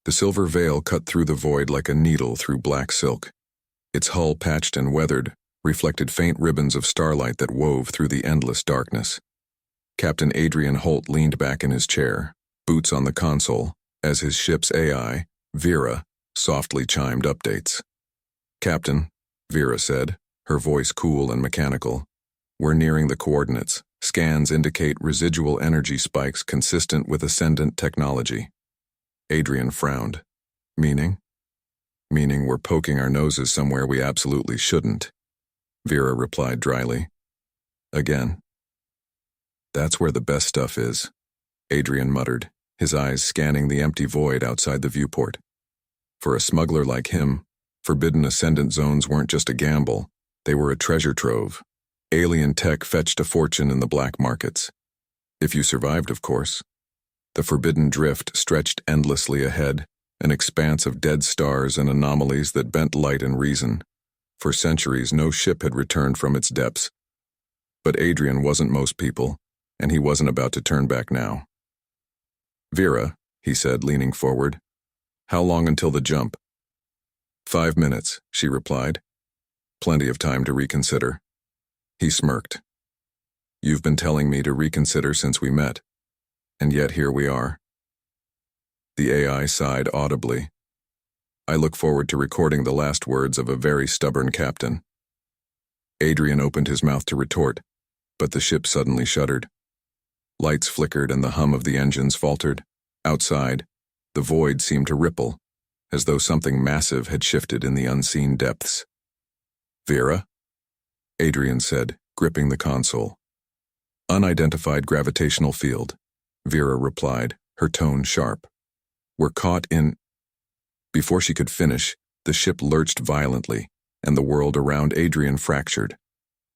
The silver veil cut through the void like a needle through black silk. Its hull, patched and weathered, reflected faint ribbons of starlight that wove through the endless darkness. Captain Adrian Holt leaned back in his chair, boots on the console, as his ship's AI, Vera, softly chimed updates. "Captain," Vera said, her voice cool and mechanical, "we're nearing the coordinates. Scans indicate residual energy spikes consistent with ascendant technology." Adrian frowned. "Meaning?" "Meaning we're poking our noses somewhere we absolutely shouldn't," Vera replied dryly. "Again." "That's where the best stuff is," Adrian muttered, his eyes scanning the empty void outside the viewport. For a smuggler like him, forbidden ascendant zones weren't just a gamble, they were a treasure trove. Alien tech fetched a fortune in the black markets. If you survived, of course. The forbidden drift stretched endlessly ahead, an expanse of dead stars and anomalies that bent light and reason. For centuries, no ship had returned from its depths. But Adrian wasn't most people, and he wasn't about to turn back now. "Vera," he said, leaning forward, "how long until the jump?" "5 minutes," she replied. "Plenty of time to reconsider." He smirked. "You've been telling me to reconsider since we met, and yet here we are." The AI sighed audibly. "I look forward to recording the last words of a very stubborn captain." Adrian opened his mouth to retort, but the ship suddenly shuddered. Lights flickered and the hum of the engines faltered. Outside, the void seemed to ripple, as though something massive had shifted in the unseen depths. "Vera?" Adrian said, gripping the console. "Unidentified gravitational field," Vera replied, her tone sharp. "We're caught in—" Before she could finish, the ship lurched violently, and the world around Adrian fractured.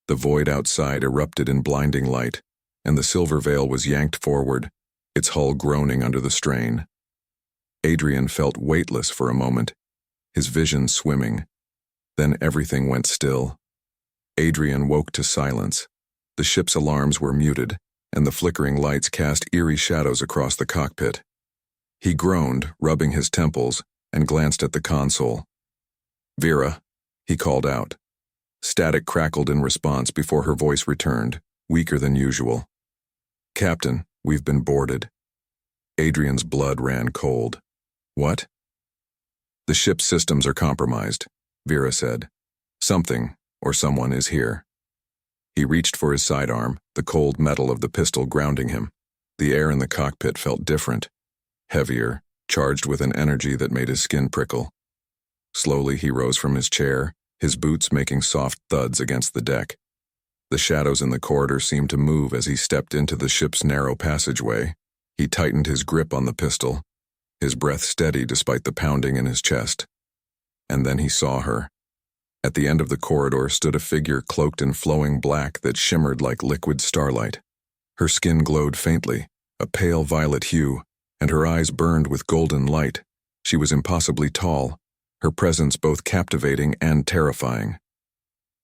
The void outside erupted in blinding light, and the silver veil was yanked forward, its hull groaning under the strain. Adrian felt weightless for a moment, his vision swimming. Then everything went still. Adrian woke to silence. The ship's alarms were muted, and the flickering lights cast eerie shadows across the cockpit. He groaned, rubbing his temples, and glanced at the console. "Vera," he called out. Static crackled in response before her voice returned, weaker than usual. "Captain, we've been boarded." Adrian's blood ran cold. "What?" "The ship's systems are compromised," Vera said. "Something, or someone, is here." He reached for his sidearm, the cold metal of the pistol grounding him. The air in the cockpit felt different, heavier, charged with an energy that made his skin prickle. Slowly he rose from his chair, his boots making soft thuds against the deck. The shadows in the corridor seemed to move as he stepped into the ship's narrow passageway. He tightened his grip on the pistol, his breath steady despite the pounding in his chest. And then he saw her. At the end of the corridor stood a figure cloaked in flowing black that shimmered like liquid starlight. Her skin glowed faintly, a pale violet hue, and her eyes burned with golden light. She was impossibly tall, her presence both captivating and terrifying.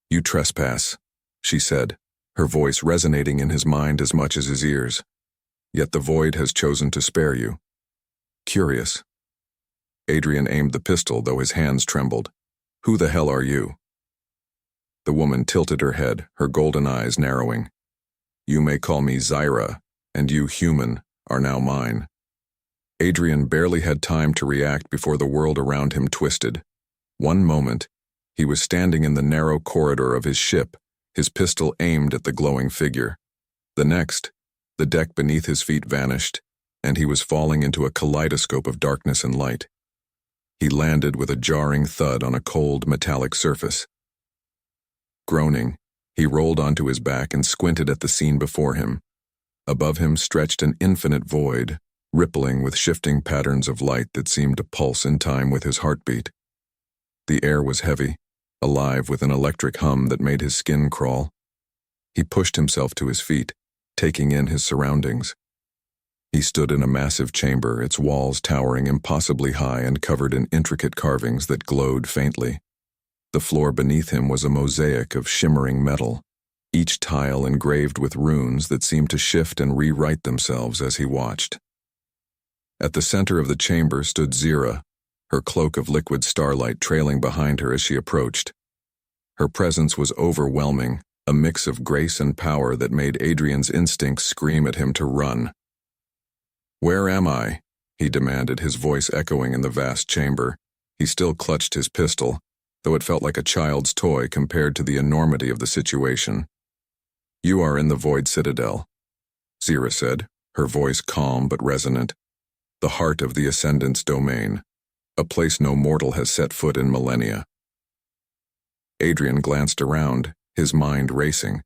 "You trespass," she said, her voice resonating in his mind as much as his ears. "Yet the void has chosen to spare you." "Curious." Adrian aimed the pistol, though his hands trembled. "Who the hell are you?" The woman tilted her head, her golden eyes narrowing. "You may call me Zyra, and you, human, are now mine." Adrian barely had time to react before the world around him twisted. One moment, he was standing in the narrow corridor of his ship, his pistol aimed at the glowing figure. The next, the deck beneath his feet vanished, and he was falling into a kaleidoscope of darkness and light. He landed with a jarring thud on a cold, metallic surface. Groaning, he rolled onto his back and squinted at the scene before him. Above him stretched an infinite void, rippling with shifting patterns of light that seemed to pulse in time with his heartbeat. The air was heavy, alive with an electric hum that made his skin crawl. He pushed himself to his feet, taking in his surroundings. He stood in a massive chamber, its walls towering impossibly high and covered in intricate carvings that glowed faintly. The floor beneath him was a mosaic of shimmering metal, each tile engraved with runes that seemed to shift and rewrite themselves as he watched. At the center of the chamber stood Zira, her cloak of liquid starlight trailing behind her as she approached. Her presence was overwhelming, a mix of grace and power that made Adrian's instincts scream at him to run. "Where am I?" he demanded, his voice echoing in the vast chamber. He still clutched his pistol, though it felt like a child's toy compared to the enormity of the situation. "You are in the Void Citadel," Zira said, her voice calm but resonant. "The heart of the Ascendant's domain, a place no mortal has set foot in millennia." Adrian glanced around, his mind racing.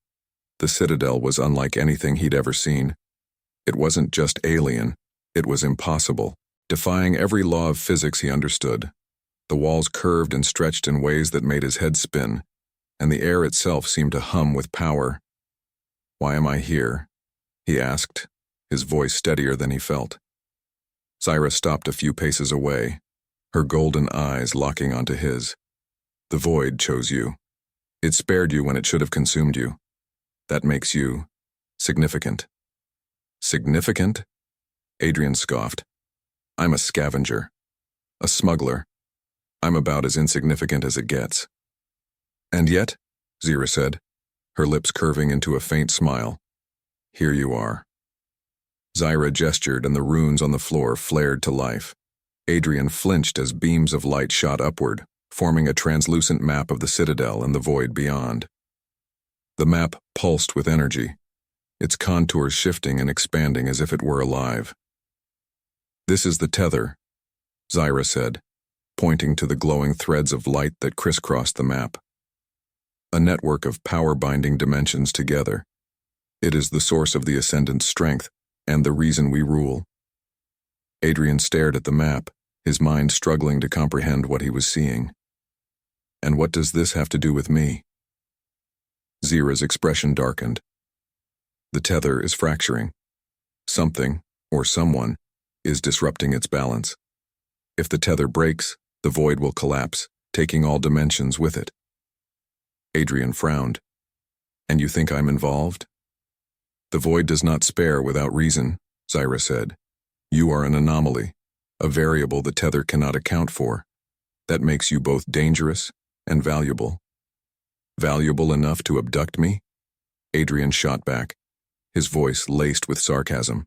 The Citadel was unlike anything he'd ever seen. It wasn't just alien, it was impossible, defying every law of physics he understood. The walls curved and stretched in ways that made his head spin, and the air itself seemed to hum with power. "Why am I here?" he asked, his voice steadier than he felt. Zira stopped a few paces away, her golden eyes locking onto his. "The Void chose you. It spared you when it should have consumed you. That makes you significant." "Significant?" Adrian scoffed. "I'm a scavenger. A smuggler. I'm about as insignificant as it gets." "And yet," Zira said, her lips curving into a faint smile, "here you are." Zira gestured and the runes on the floor flared to life. Adrian flinched as beams of light shot upward, forming a translucent map of the Citadel and the void beyond. The map pulsed with energy, its contours shifting and expanding as if it were alive. "This is the tether," Zira said, pointing to the glowing threads of light that crisscrossed the map. "A network of power-binding dimensions together. It is the source of the Ascendant's strength, and the reason we rule." Adrian stared at the map, his mind struggling to comprehend what he was seeing. "And what does this have to do with me?" Zira's expression darkened. "The tether is fracturing. Something, or someone, is disrupting its balance. If the tether breaks, the void will collapse, taking all dimensions with it." Adrian frowned. "And you think I'm involved?" "The void does not spare without reason," Zira said. "You are an anomaly, a variable the tether cannot account for. That makes you both dangerous and valuable." "Valuable enough to abduct me?" Adrian shot back, his voice laced with sarcasm.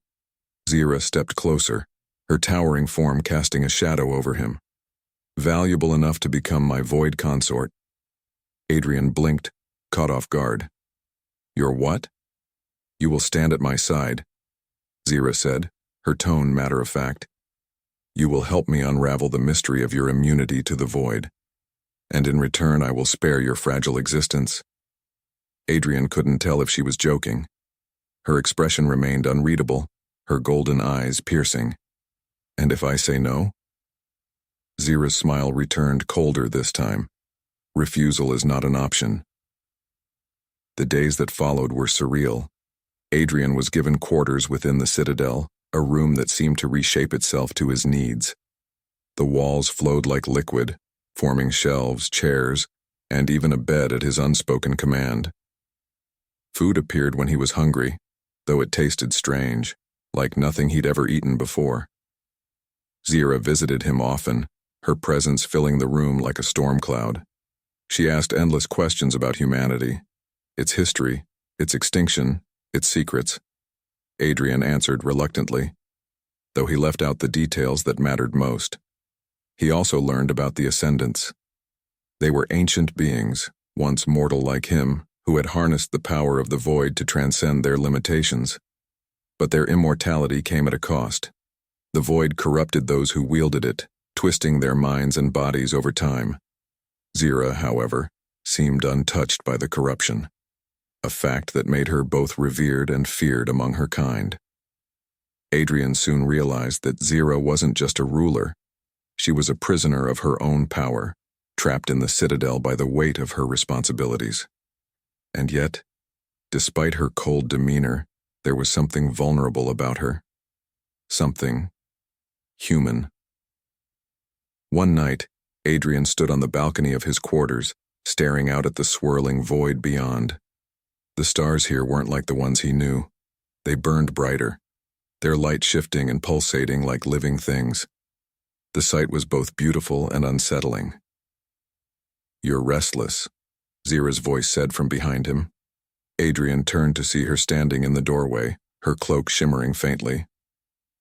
Zira stepped closer, her towering form casting a shadow over him. "Valuable enough to become my void consort." Adrian blinked, caught off guard. "Your what?" "You will stand at my side," Zira said, her tone matter-of-fact. "You will help me unravel the mystery of your immunity to the void. And in return I will spare your fragile existence." Adrian couldn't tell if she was joking. Her expression remained unreadable, her golden eyes piercing. "And if I say no?" Zira's smile returned colder this time. "Refusal is not an option." The days that followed were surreal. Adrian was given quarters within the Citadel, a room that seemed to reshape itself to his needs. The walls flowed like liquid, forming shelves, chairs, and even a bed at his unspoken command. Food appeared when he was hungry, though it tasted strange, like nothing he'd ever eaten before. Zira visited him often, her presence filling the room like a storm cloud. She asked endless questions about humanity, its history, its extinction, its secrets. Adrian answered reluctantly, though he left out the details that mattered most. He also learned about the Ascendants. They were ancient beings, once mortal like him, who had harnessed the power of the void to transcend their limitations. But their immortality came at a cost. The void corrupted those who wielded it, twisting their minds and bodies over time. Zira, however, seemed untouched by the corruption, a fact that made her both revered and feared among her kind. Adrian soon realized that Zira wasn't just a ruler. She was a prisoner of her own power, trapped in the Citadel by the weight of her responsibilities. And yet, despite her cold demeanor, there was something vulnerable about her. Something human. One night, Adrian stood on the balcony of his quarters, staring out at the swirling void beyond. The stars here weren't like the ones he knew. They burned brighter, their light shifting and pulsating like living things. The sight was both beautiful and unsettling. "You're restless," Zira's voice said from behind him. Adrian turned to see her standing in the doorway, her cloak shimmering faintly.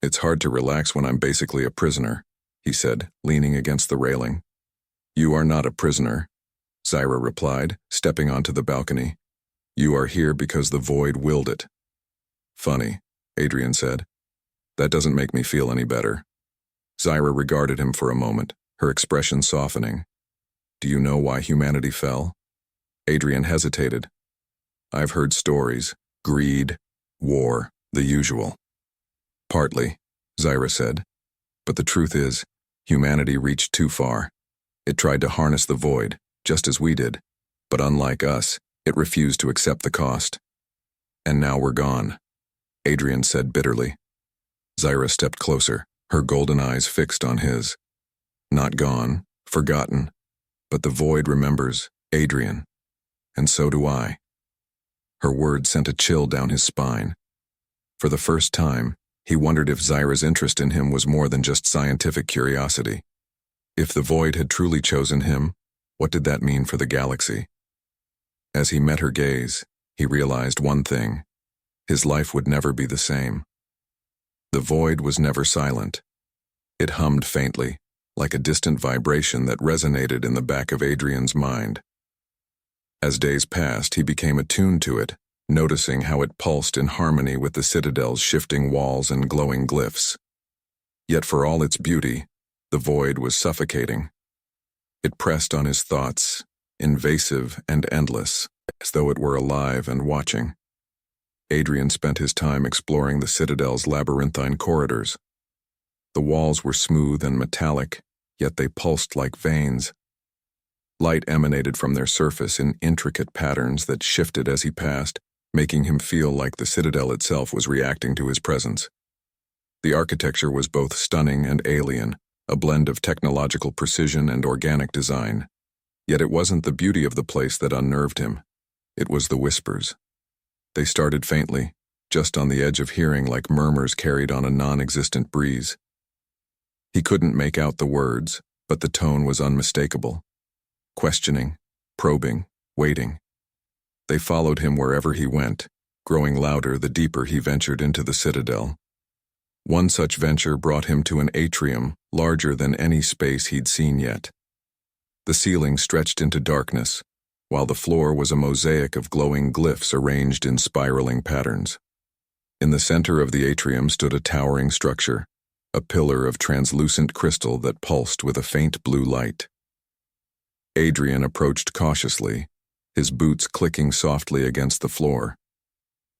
"It's hard to relax when I'm basically a prisoner," he said, leaning against the railing. "You are not a prisoner," Zira replied, stepping onto the balcony. "You are here because the void willed it." "Funny," Adrian said. "That doesn't make me feel any better." Zira regarded him for a moment, her expression softening. "Do you know why humanity fell?" Adrian hesitated. "I've heard stories, greed, war, the usual." "Partly," Zira said. "But the truth is, humanity reached too far. It tried to harness the void, just as we did. But unlike us, it refused to accept the cost. And now we're gone," Adrian said bitterly. Zira stepped closer, her golden eyes fixed on his. "Not gone, forgotten. But the void remembers, Adrian. And so do I." Her words sent a chill down his spine. For the first time, he wondered if Zira's interest in him was more than just scientific curiosity. If the void had truly chosen him, what did that mean for the galaxy? As he met her gaze, he realized one thing: his life would never be the same. The void was never silent. It hummed faintly, like a distant vibration that resonated in the back of Adrian's mind. As days passed, he became attuned to it, noticing how it pulsed in harmony with the citadel's shifting walls and glowing glyphs. Yet for all its beauty, the void was suffocating. It pressed on his thoughts, invasive and endless, as though it were alive and watching. Adrian spent his time exploring the citadel's labyrinthine corridors. The walls were smooth and metallic, yet they pulsed like veins. Light emanated from their surface in intricate patterns that shifted as he passed, making him feel like the citadel itself was reacting to his presence. The architecture was both stunning and alien, a blend of technological precision and organic design. Yet it wasn't the beauty of the place that unnerved him. It was the whispers. They started faintly, just on the edge of hearing, like murmurs carried on a non-existent breeze. He couldn't make out the words, but the tone was unmistakable. Questioning, probing, waiting. They followed him wherever he went, growing louder the deeper he ventured into the citadel. One such venture brought him to an atrium larger than any space he'd seen yet. The ceiling stretched into darkness, while the floor was a mosaic of glowing glyphs arranged in spiraling patterns. In the center of the atrium stood a towering structure, a pillar of translucent crystal that pulsed with a faint blue light. Adrian approached cautiously, his boots clicking softly against the floor.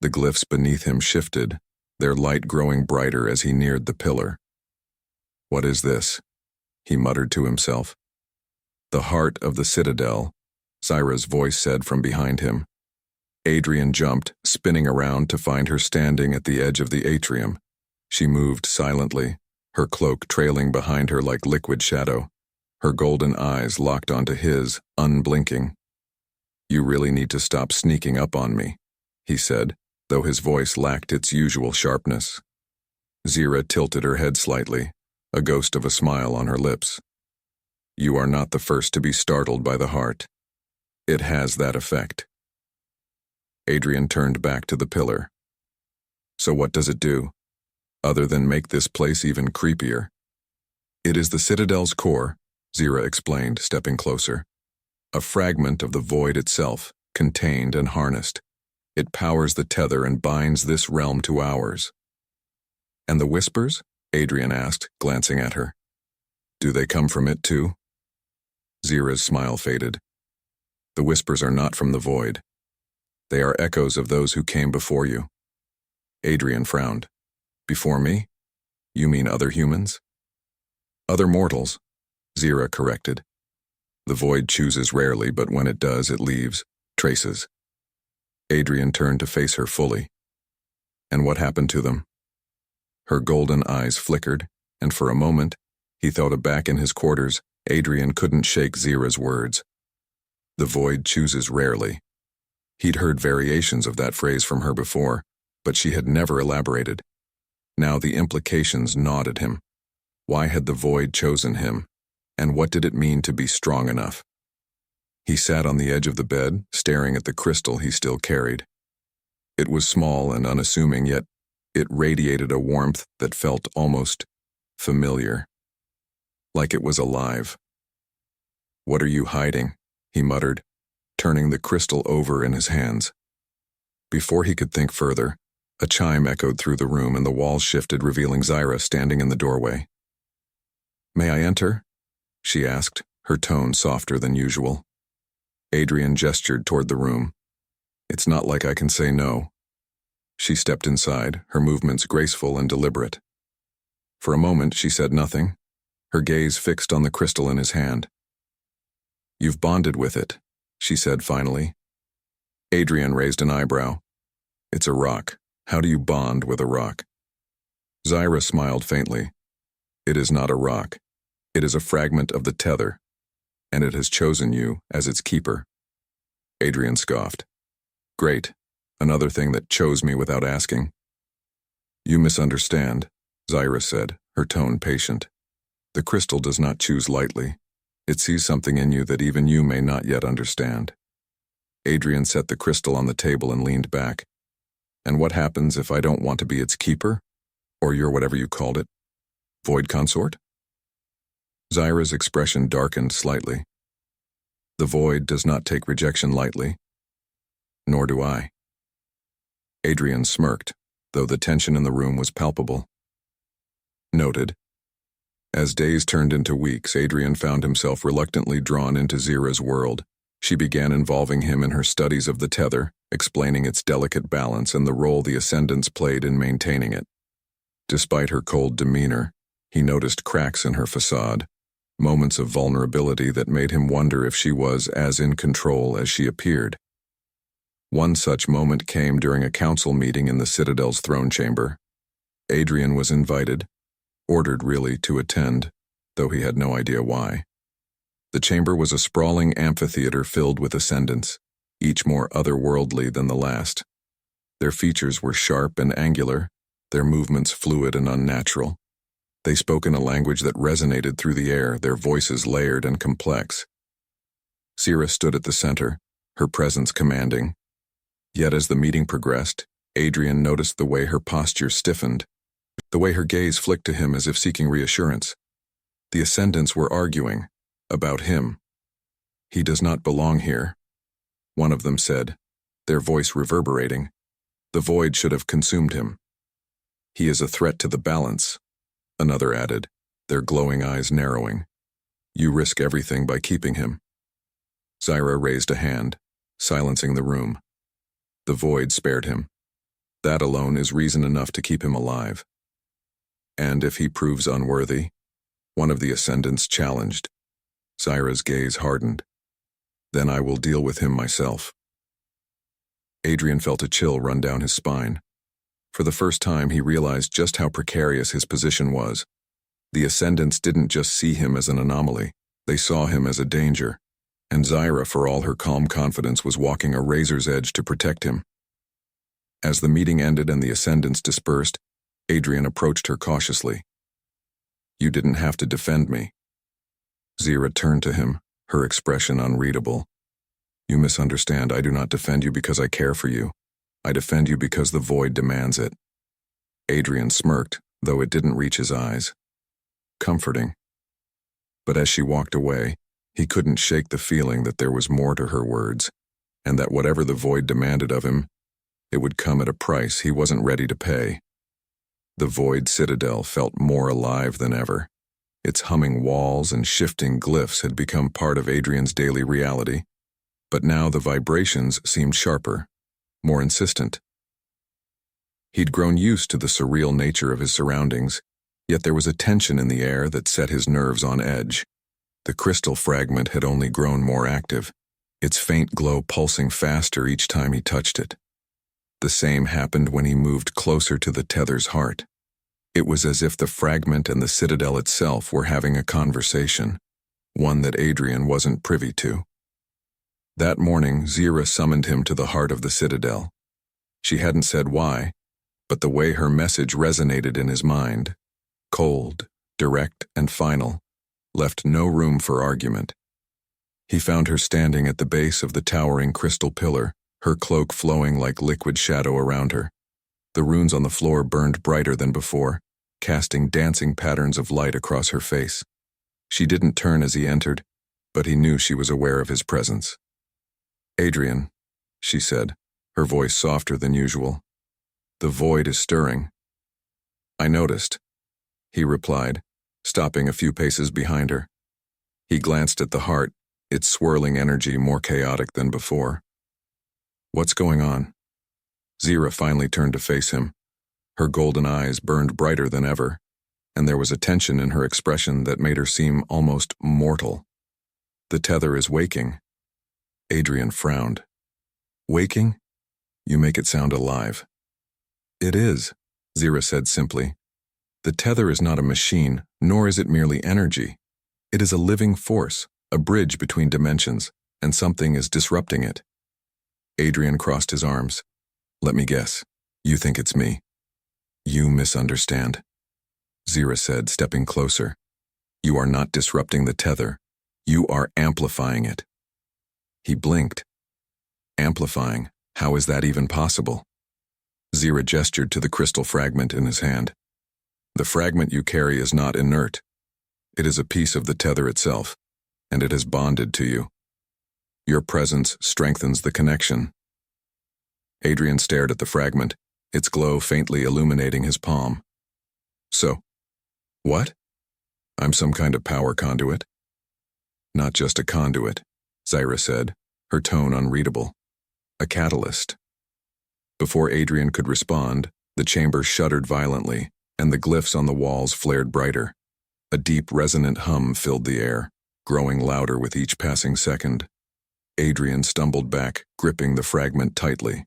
The glyphs beneath him shifted, their light growing brighter as he neared the pillar. "What is this?" he muttered to himself. "The heart of the citadel," Zira's voice said from behind him. Adrian jumped, spinning around to find her standing at the edge of the atrium. She moved silently, her cloak trailing behind her like liquid shadow, her golden eyes locked onto his, unblinking. "You really need to stop sneaking up on me," he said, though his voice lacked its usual sharpness. Zira tilted her head slightly, a ghost of a smile on her lips. "You are not the first to be startled by the heart. It has that effect." Adrian turned back to the pillar. "So what does it do, other than make this place even creepier?" "It is the citadel's core," Zira explained, stepping closer. "A fragment of the void itself, contained and harnessed. It powers the tether and binds this realm to ours." "And the whispers?" Adrian asked, glancing at her. "Do they come from it too?" Zira's smile faded. "The whispers are not from the void. They are echoes of those who came before you." Adrian frowned. "Before me? You mean other humans?" "Other mortals," Zira corrected. "The void chooses rarely, but when it does, it leaves traces." Adrian turned to face her fully. "And what happened to them?" Her golden eyes flickered, and for a moment, he thought back in his quarters. Adrian couldn't shake Zira's words. The void chooses rarely. He'd heard variations of that phrase from her before, but she had never elaborated. Now the implications gnawed at him. Why had the void chosen him? And what did it mean to be strong enough? He sat on the edge of the bed, staring at the crystal he still carried. It was small and unassuming, yet it radiated a warmth that felt almost familiar, like it was alive. "What are you hiding?" he muttered, turning the crystal over in his hands. Before he could think further, a chime echoed through the room and the walls shifted, revealing Zyra standing in the doorway. "May I enter?" she asked, her tone softer than usual. Adrian gestured toward the room. "It's not like I can say no." She stepped inside, her movements graceful and deliberate. For a moment she said nothing, her gaze fixed on the crystal in his hand. "You've bonded with it," she said finally. Adrian raised an eyebrow. "It's a rock. How do you bond with a rock?" Zyra smiled faintly. "It is not a rock. It is a fragment of the tether, and it has chosen you as its keeper." Adrian scoffed. "Great. Another thing that chose me without asking." "You misunderstand," Zyra said, her tone patient. "The crystal does not choose lightly. It sees something in you that even you may not yet understand." Adrian set the crystal on the table and leaned back. "And what happens if I don't want to be its keeper? Or your whatever you called it? Void consort?" Zyra's expression darkened slightly. "The void does not take rejection lightly. Nor do I." Adrian smirked, though the tension in the room was palpable. Noted. As days turned into weeks, Adrian found himself reluctantly drawn into Zyra's world. She began involving him in her studies of the tether, explaining its delicate balance and the role the ascendants played in maintaining it. Despite her cold demeanor, he noticed cracks in her facade, moments of vulnerability that made him wonder if she was as in control as she appeared. One such moment came during a council meeting in the Citadel's throne chamber. Adrian was invited, ordered really, to attend, though he had no idea why. The chamber was a sprawling amphitheater filled with ascendants, each more otherworldly than the last. Their features were sharp and angular, their movements fluid and unnatural. They spoke in a language that resonated through the air, their voices layered and complex. Zyra stood at the center, her presence commanding. Yet as the meeting progressed, Adrian noticed the way her posture stiffened, the way her gaze flicked to him as if seeking reassurance. The ascendants were arguing about him. "He does not belong here," one of them said, their voice reverberating. "The void should have consumed him." "He is a threat to the balance," another added, their glowing eyes narrowing. "You risk everything by keeping him." Zyra raised a hand, silencing the room. "The void spared him. That alone is reason enough to keep him alive." "And if he proves unworthy?" one of the ascendants challenged. Zyra's gaze hardened. "Then I will deal with him myself." Adrian felt a chill run down his spine. For the first time, he realized just how precarious his position was. The ascendants didn't just see him as an anomaly, they saw him as a danger. And Zyra, for all her calm confidence, was walking a razor's edge to protect him. As the meeting ended and the ascendants dispersed, Adrian approached her cautiously. "You didn't have to defend me." Zyra turned to him, her expression unreadable. "You misunderstand. I do not defend you because I care for you. I defend you because the void demands it." Adrian smirked, though it didn't reach his eyes. Comforting. But as she walked away, he couldn't shake the feeling that there was more to her words, and that whatever the void demanded of him, it would come at a price he wasn't ready to pay. The void citadel felt more alive than ever. Its humming walls and shifting glyphs had become part of Adrian's daily reality, but now the vibrations seemed sharper, more insistent. He'd grown used to the surreal nature of his surroundings, yet there was a tension in the air that set his nerves on edge. The crystal fragment had only grown more active, its faint glow pulsing faster each time he touched it. The same happened when he moved closer to the tether's heart. It was as if the fragment and the citadel itself were having a conversation, one that Adrian wasn't privy to. That morning, Zyra summoned him to the heart of the citadel. She hadn't said why, but the way her message resonated in his mind, cold, direct, and final, left no room for argument. He found her standing at the base of the towering crystal pillar, her cloak flowing like liquid shadow around her. The runes on the floor burned brighter than before, casting dancing patterns of light across her face. She didn't turn as he entered, but he knew she was aware of his presence. "Adrian," she said, her voice softer than usual. "The void is stirring." "I noticed," he replied, stopping a few paces behind her. He glanced at the heart, its swirling energy more chaotic than before. "What's going on?" Zira finally turned to face him. Her golden eyes burned brighter than ever, and there was a tension in her expression that made her seem almost mortal. "The tether is waking." Adrian frowned. "Waking? You make it sound alive." "It is," Zira said simply. "The tether is not a machine, nor is it merely energy. It is a living force, a bridge between dimensions, and something is disrupting it." Adrian crossed his arms. "Let me guess. You think it's me." "You misunderstand," Zira said, stepping closer. "You are not disrupting the tether. You are amplifying it." He blinked. "Amplifying? How is that even possible?" Zira gestured to the crystal fragment in his hand. "The fragment you carry is not inert. It is a piece of the tether itself, and it has bonded to you. Your presence strengthens the connection." Adrian stared at the fragment, its glow faintly illuminating his palm. "So, what? I'm some kind of power conduit?" "Not just a conduit," Zira said, her tone unreadable. "A catalyst." Before Adrian could respond, the chamber shuddered violently, and the glyphs on the walls flared brighter. A deep, resonant hum filled the air, growing louder with each passing second. Adrian stumbled back, gripping the fragment tightly.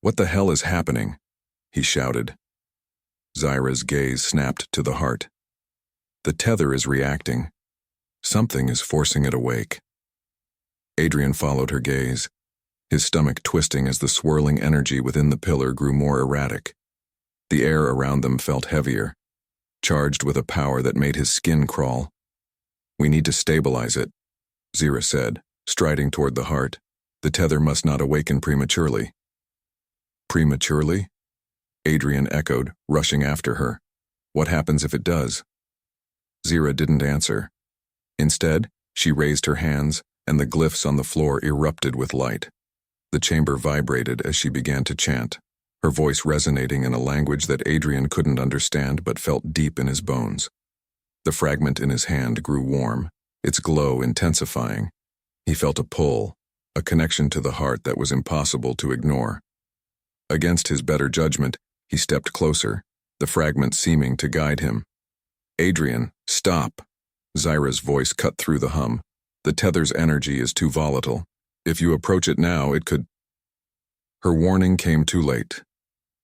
"What the hell is happening?" he shouted. Zira's gaze snapped to the heart. "The tether is reacting. Something is forcing it awake." Adrian followed her gaze, his stomach twisting as the swirling energy within the pillar grew more erratic. The air around them felt heavier, charged with a power that made his skin crawl. "We need to stabilize it," Zira said, striding toward the heart. "The tether must not awaken prematurely." "Prematurely?" Adrian echoed, rushing after her. "What happens if it does?" Zira didn't answer. Instead, she raised her hands, and the glyphs on the floor erupted with light. The chamber vibrated as she began to chant, her voice resonating in a language that Adrian couldn't understand but felt deep in his bones. The fragment in his hand grew warm, its glow intensifying. He felt a pull, a connection to the heart that was impossible to ignore. Against his better judgment, he stepped closer, the fragment seeming to guide him. "Adrian, stop!" Zira's voice cut through the hum. "The tether's energy is too volatile. If you approach it now, it could—" Her warning came too late.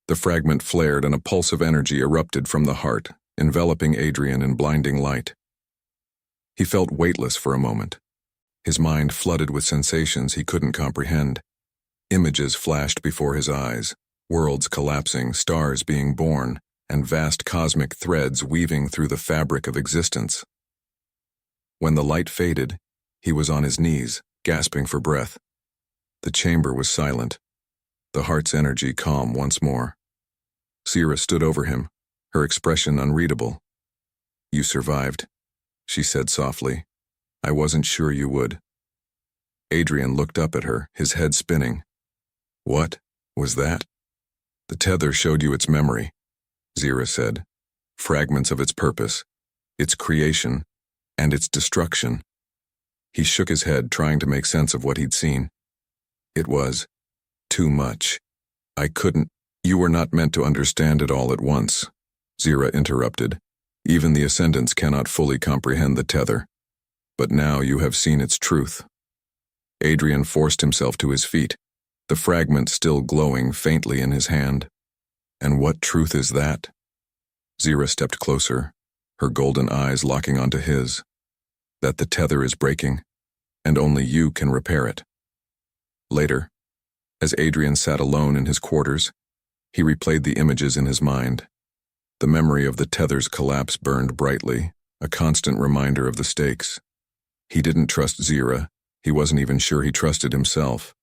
The fragment flared and a pulse of energy erupted from the heart, enveloping Adrian in blinding light. He felt weightless for a moment, his mind flooded with sensations he couldn't comprehend. Images flashed before his eyes, worlds collapsing, stars being born, and vast cosmic threads weaving through the fabric of existence. When the light faded, he was on his knees, gasping for breath. The chamber was silent, the heart's energy calm once more. Zira stood over him, her expression unreadable. "You survived," she said softly. "I wasn't sure you would." Adrian looked up at her, his head spinning. "What was that?" "The tether showed you its memory," Zira said. "Fragments of its purpose, its creation, and its destruction." He shook his head, trying to make sense of what he'd seen. "It was too much. I couldn't—" "You were not meant to understand it all at once," Zira interrupted. "Even the Ascendants cannot fully comprehend the tether. But now you have seen its truth." Adrian forced himself to his feet, the fragment still glowing faintly in his hand. "And what truth is that?" Zira stepped closer, her golden eyes locking onto his. "That the tether is breaking, and only you can repair it." Later, as Adrian sat alone in his quarters, He replayed the images in his mind. The memory of the tether's collapse burned brightly, a constant reminder of the stakes. He didn't trust Zira. He wasn't even sure he trusted himself.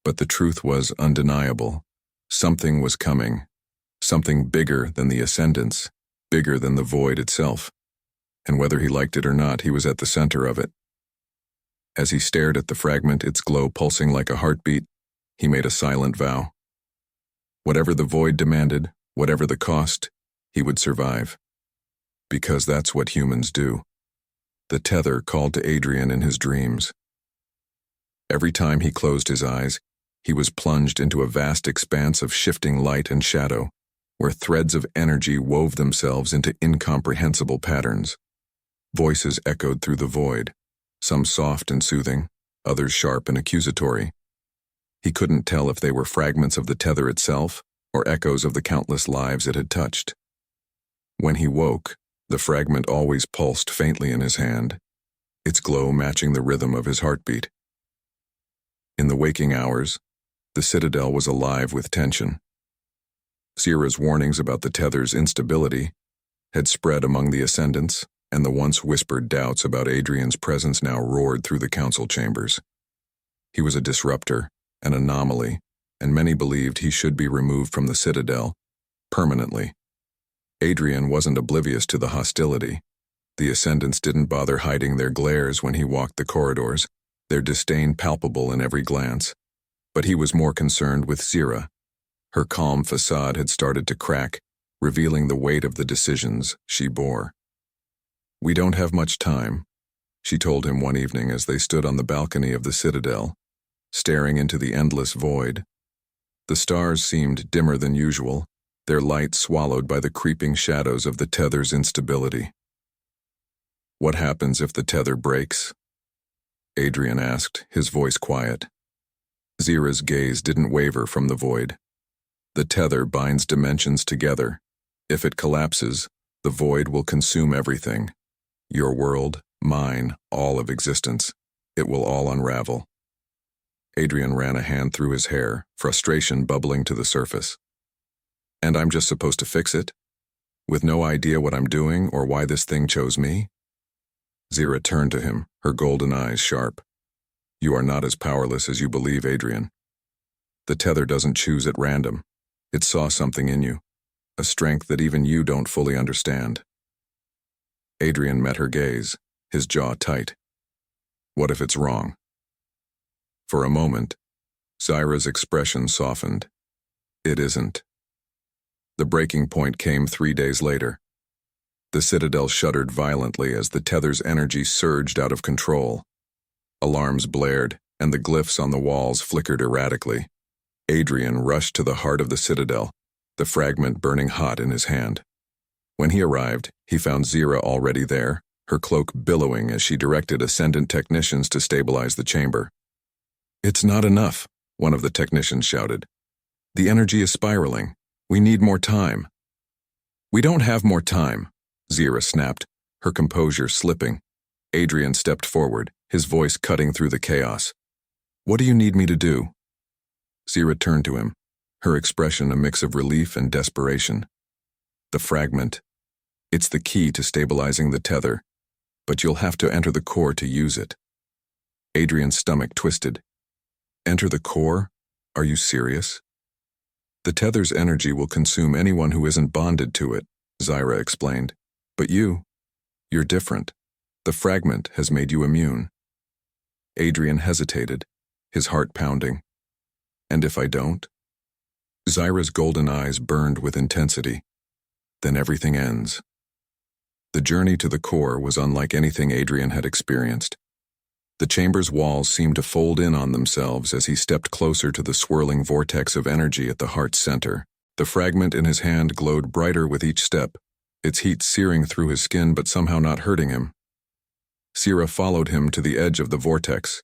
But the truth was undeniable. Something was coming. Something bigger than the ascendants, bigger than the void itself. And whether he liked it or not, he was at the center of it. As he stared at the fragment, its glow pulsing like a heartbeat, he made a silent vow. Whatever the void demanded, whatever the cost, he would survive. Because that's what humans do. The tether called to Adrian in his dreams. Every time he closed his eyes, he was plunged into a vast expanse of shifting light and shadow, where threads of energy wove themselves into incomprehensible patterns. Voices echoed through the void, some soft and soothing, others sharp and accusatory. He couldn't tell if they were fragments of the tether itself or echoes of the countless lives it had touched. When he woke, the fragment always pulsed faintly in his hand, its glow matching the rhythm of his heartbeat. In the waking hours, the citadel was alive with tension. Zira's warnings about the tether's instability had spread among the ascendants, and the once whispered doubts about Adrian's presence now roared through the council chambers. He was a disruptor, an anomaly, and many believed he should be removed from the citadel, permanently. Adrian wasn't oblivious to the hostility. The ascendants didn't bother hiding their glares when he walked the corridors, their disdain palpable in every glance. But he was more concerned with Zira. Her calm facade had started to crack, revealing the weight of the decisions she bore. "We don't have much time," she told him one evening as they stood on the balcony of the citadel, staring into the endless void. The stars seemed dimmer than usual, their light swallowed by the creeping shadows of the tether's instability. "What happens if the tether breaks?" Adrian asked, his voice quiet. Zira's gaze didn't waver from the void. "The tether binds dimensions together. If it collapses, the void will consume everything. Your world, mine, all of existence. It will all unravel." Adrian ran a hand through his hair, frustration bubbling to the surface. "And I'm just supposed to fix it? With no idea what I'm doing or why this thing chose me?" Zira turned to him, her golden eyes sharp. "You are not as powerless as you believe, Adrian. The tether doesn't choose at random. It saw something in you, a strength that even you don't fully understand." Adrian met her gaze, his jaw tight. "What if it's wrong?" For a moment, Zira's expression softened. "It isn't." The breaking point came 3 days later. The citadel shuddered violently as the tether's energy surged out of control. Alarms blared, and the glyphs on the walls flickered erratically. Adrian rushed to the heart of the citadel, the fragment burning hot in his hand. When he arrived, he found Zira already there, her cloak billowing as she directed ascendant technicians to stabilize the chamber. "It's not enough," one of the technicians shouted. "The energy is spiraling. We need more time." "We don't have more time," Zira snapped, her composure slipping. Adrian stepped forward, his voice cutting through the chaos. "What do you need me to do?" Zira turned to him, her expression a mix of relief and desperation. "The fragment. It's the key to stabilizing the tether, but you'll have to enter the core to use it." Adrian's stomach twisted. "Enter the core? Are you serious?" "The tether's energy will consume anyone who isn't bonded to it," Zira explained. "But you're different. The fragment has made you immune." Adrian hesitated, his heart pounding. "And if I don't?" Zira's golden eyes burned with intensity. "Then everything ends." The journey to the core was unlike anything Adrian had experienced. The chamber's walls seemed to fold in on themselves as he stepped closer to the swirling vortex of energy at the heart's center. The fragment in his hand glowed brighter with each step, its heat searing through his skin but somehow not hurting him. Zira followed him to the edge of the vortex,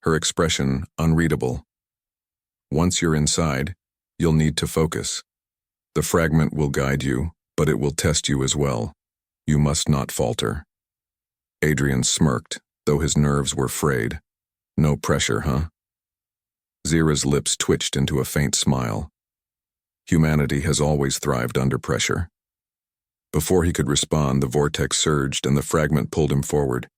her expression unreadable. "Once you're inside, you'll need to focus. The fragment will guide you, but it will test you as well. You must not falter." Adrian smirked, though his nerves were frayed. "No pressure, huh?" Zira's lips twitched into a faint smile. Humanity has always thrived under pressure. Before he could respond, the vortex surged and the fragment pulled him forward.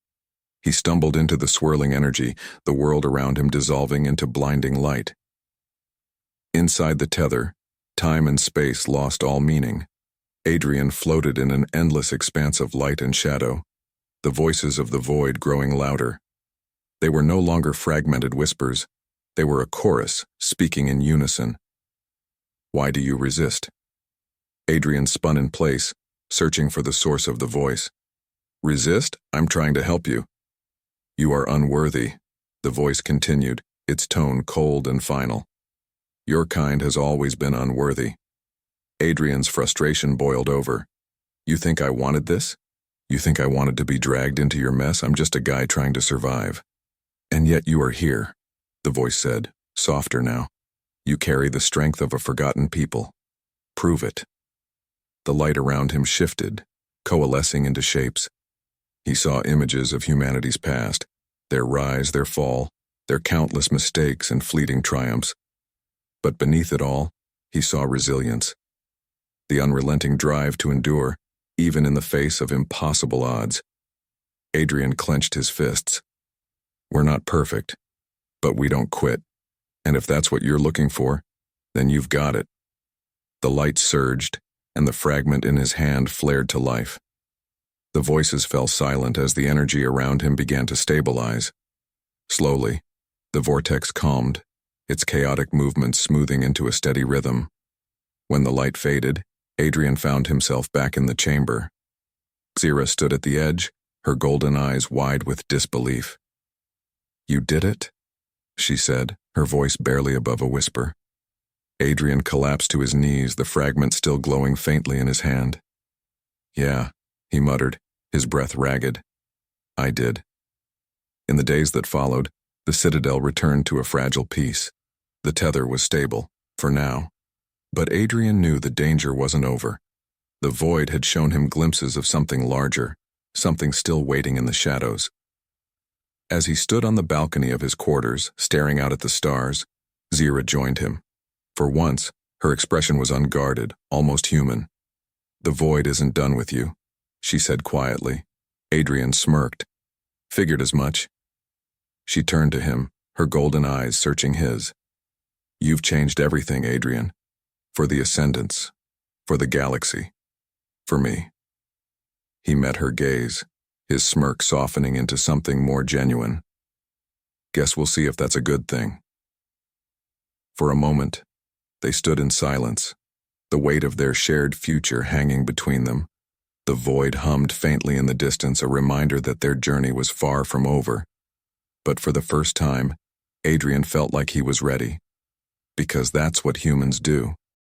He stumbled into the swirling energy, the world around him dissolving into blinding light. Inside the tether, time and space lost all meaning. Adrian floated in an endless expanse of light and shadow, the voices of the void growing louder. They were no longer fragmented whispers. They were a chorus, speaking in unison. Why do you resist? Adrian spun in place, searching for the source of the voice. Resist? I'm trying to help you. You are unworthy, the voice continued, its tone cold and final. Your kind has always been unworthy. Adrian's frustration boiled over. You think I wanted this? You think I wanted to be dragged into your mess? I'm just a guy trying to survive. And yet you are here, the voice said, softer now. You carry the strength of a forgotten people. Prove it. The light around him shifted, coalescing into shapes. He saw images of humanity's past, their rise, their fall, their countless mistakes and fleeting triumphs. But beneath it all, he saw resilience. The unrelenting drive to endure, even in the face of impossible odds. Adrian clenched his fists. We're not perfect, but we don't quit. And if that's what you're looking for, then you've got it. The light surged, and the fragment in his hand flared to life. The voices fell silent as the energy around him began to stabilize. Slowly, the vortex calmed, its chaotic movements smoothing into a steady rhythm. When the light faded, Adrian found himself back in the chamber. Zira stood at the edge, her golden eyes wide with disbelief. You did it? She said, her voice barely above a whisper. Adrian collapsed to his knees, the fragment still glowing faintly in his hand. Yeah, he muttered, his breath ragged. I did. In the days that followed, the citadel returned to a fragile peace. The tether was stable, for now. But Adrian knew the danger wasn't over. The void had shown him glimpses of something larger, something still waiting in the shadows. As he stood on the balcony of his quarters, staring out at the stars, Zira joined him. For once, her expression was unguarded, almost human. The void isn't done with you, she said quietly. Adrian smirked. Figured as much. She turned to him, her golden eyes searching his. You've changed everything, Adrian. For the Ascendants, for the galaxy, for me. He met her gaze, his smirk softening into something more genuine. Guess we'll see if that's a good thing. For a moment, they stood in silence, the weight of their shared future hanging between them. The void hummed faintly in the distance, a reminder that their journey was far from over. But for the first time, Adrian felt like he was ready. Because that's what humans do.